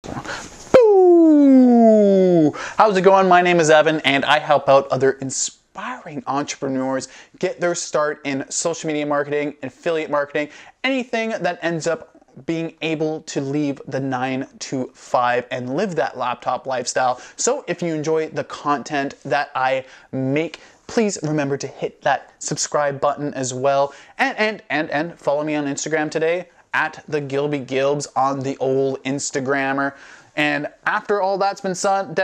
Boo! How's it going? My name is Evan and I help out other inspiring entrepreneurs get their start in social media marketing, affiliate marketing, anything that ends up being able to leave the 9 to 5 and live that laptop lifestyle. So if you enjoy the content that I make, please remember to hit that subscribe button as well. And follow me on Instagram today at the Gilby Gilbs on the old Instagrammer. And after all that's been said,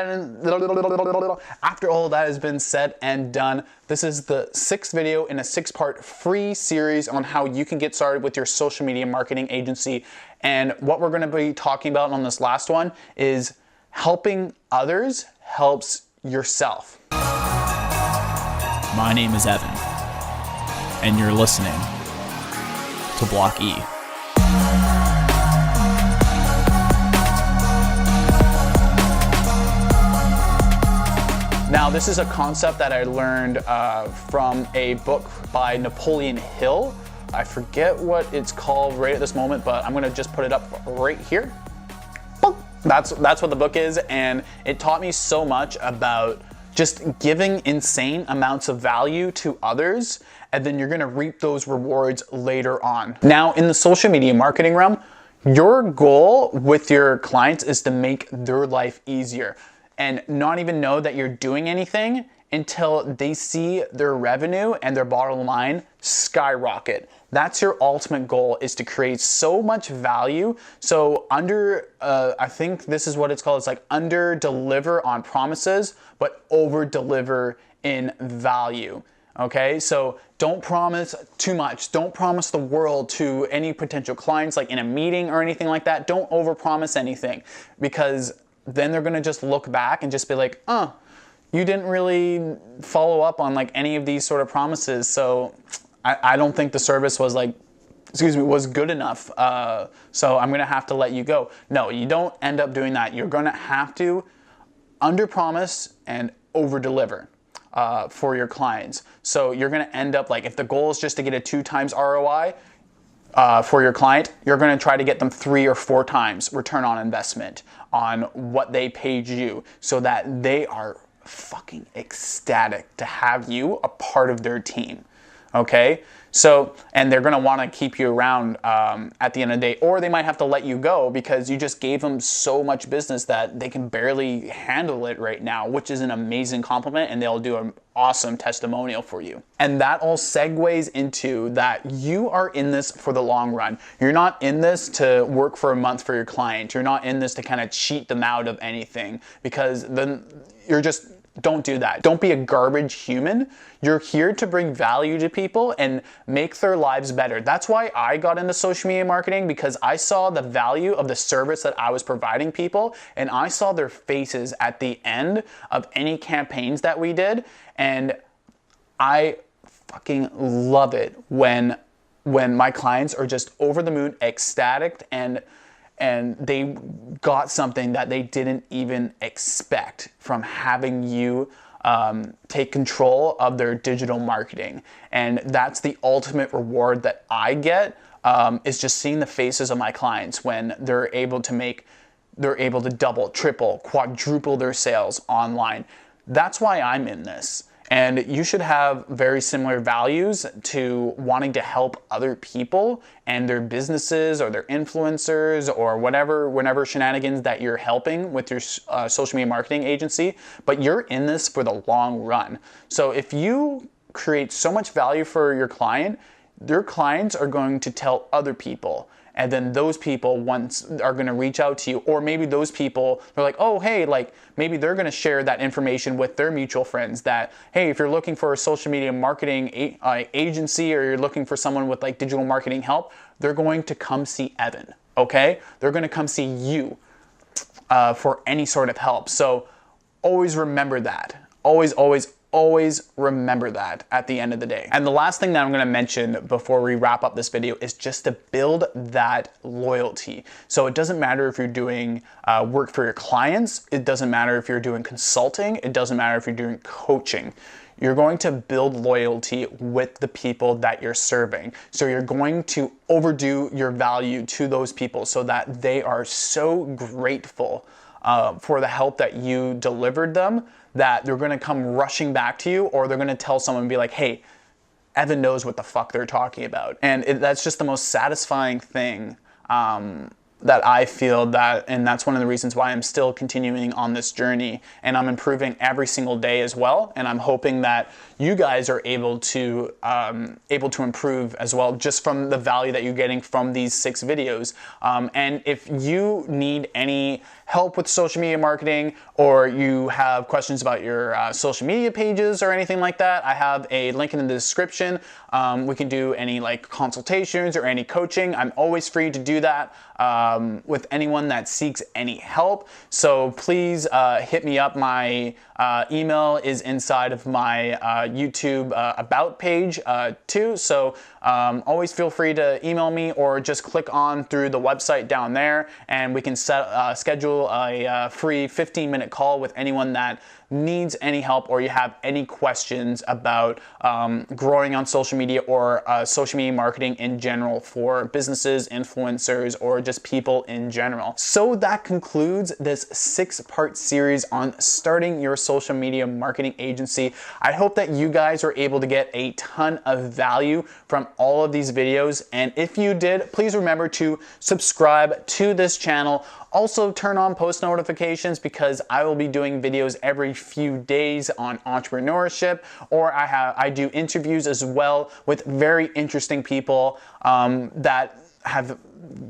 and done, this is the 6th video in a 6-part free series on how you can get started with your social media marketing agency. And what we're going to be talking about on this last one is helping others helps yourself. My name is Evan, and you're listening to Block E. Now, this is a concept that I learned from a book by Napoleon Hill. I forget what it's called right at this moment, but I'm gonna just put it up right here. That's what the book is, and it taught me so much about just giving insane amounts of value to others, and then you're gonna reap those rewards later on. Now, in the social media marketing realm, your goal with your clients is to make their life easier and not even know that you're doing anything until they see their revenue and their bottom line skyrocket. That's your ultimate goal, is to create so much value. So I think this is what it's called. It's like under deliver on promises, but over deliver in value. Okay, so don't promise too much. Don't promise the world to any potential clients, like in a meeting or anything like that. Don't overpromise anything, because then they're gonna just look back and just be like, you didn't really follow up on like any of these sort of promises. So I don't think the service was was good enough. So I'm gonna have to let you go. No, you don't end up doing that. You're gonna have to under promise and over deliver for your clients. So you're gonna end up like, if the goal is just to get a 2 times ROI, for your client, you're going to try to get them 3 or 4 times return on investment on what they paid you, so that they are fucking ecstatic to have you a part of their team. Okay, so, and they're going to want to keep you around at the end of the day, or they might have to let you go because you just gave them so much business that they can barely handle it right now, which is an amazing compliment, and they'll do an awesome testimonial for you. And that all segues into that you are in this for the long run. You're not in this to work for a month for your client. You're not in this to kind of cheat them out of anything, because then you're just, don't do that. Don't be a garbage human. You're here to bring value to people and make their lives better. That's why I got into social media marketing, because I saw the value of the service that I was providing people, and I saw their faces at the end of any campaigns that we did. And I fucking love it when my clients are just over the moon, ecstatic, and they got something that they didn't even expect from having you take control of their digital marketing. And that's the ultimate reward that I get, is just seeing the faces of my clients when they're able to double, triple, quadruple their sales online. That's why I'm in this. And you should have very similar values to wanting to help other people and their businesses or their influencers or whatever shenanigans that you're helping with your social media marketing agency. But you're in this for the long run. So if you create so much value for your client, their clients are going to tell other people. And then those people are going to reach out to you, or maybe those people, they're like, oh, hey, like maybe they're going to share that information with their mutual friends that, hey, if you're looking for a social media marketing agency, or you're looking for someone with like digital marketing help, they're going to come see Evan, okay? They're going to come see you for any sort of help. So always remember that. Always, always, always remember that at the end of the day. And the last thing that I'm gonna mention before we wrap up this video is just to build that loyalty. So it doesn't matter if you're doing work for your clients, it doesn't matter if you're doing consulting, it doesn't matter if you're doing coaching. You're going to build loyalty with the people that you're serving. So you're going to overdo your value to those people so that they are so grateful for the help that you delivered them, that they're gonna come rushing back to you, or they're gonna tell someone and be like, hey, Evan knows what the fuck they're talking about. And that's just the most satisfying thing that I feel, that, and that's one of the reasons why I'm still continuing on this journey, and I'm improving every single day as well. And I'm hoping that you guys are able to improve as well, just from the value that you're getting from these 6 videos. And if you need any help with social media marketing, or you have questions about your social media pages or anything like that, I have a link in the description. We can do any like consultations or any coaching. I'm always free to do that with anyone that seeks any help. So please hit me up. My email is inside of my YouTube about page too. So always feel free to email me, or just click on through the website down there, and we can schedule a free 15-minute call with anyone that needs any help, or you have any questions about growing on social media, or social media marketing in general for businesses, influencers, or just people in general. So that concludes this 6-part series on starting your social media marketing agency. I hope that you guys are able to get a ton of value from all of these videos. And if you did, please remember to subscribe to this channel. Also turn on post notifications, because I will be doing videos every few days on entrepreneurship, or I do interviews as well with very interesting people that have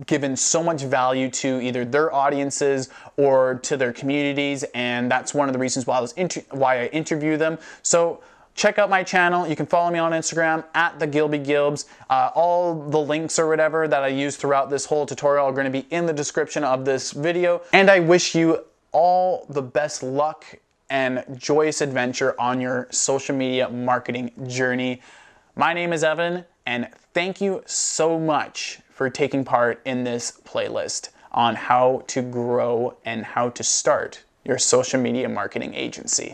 given so much value to either their audiences or to their communities, and that's one of the reasons why I interview them. So check out my channel. You can follow me on Instagram at @thegilbygilbs. All the links or whatever that I use throughout this whole tutorial are going to be in the description of this video. And I wish you all the best luck and joyous adventure on your social media marketing journey. My name is Evan, and thank you so much for taking part in this playlist on how to grow and how to start your social media marketing agency.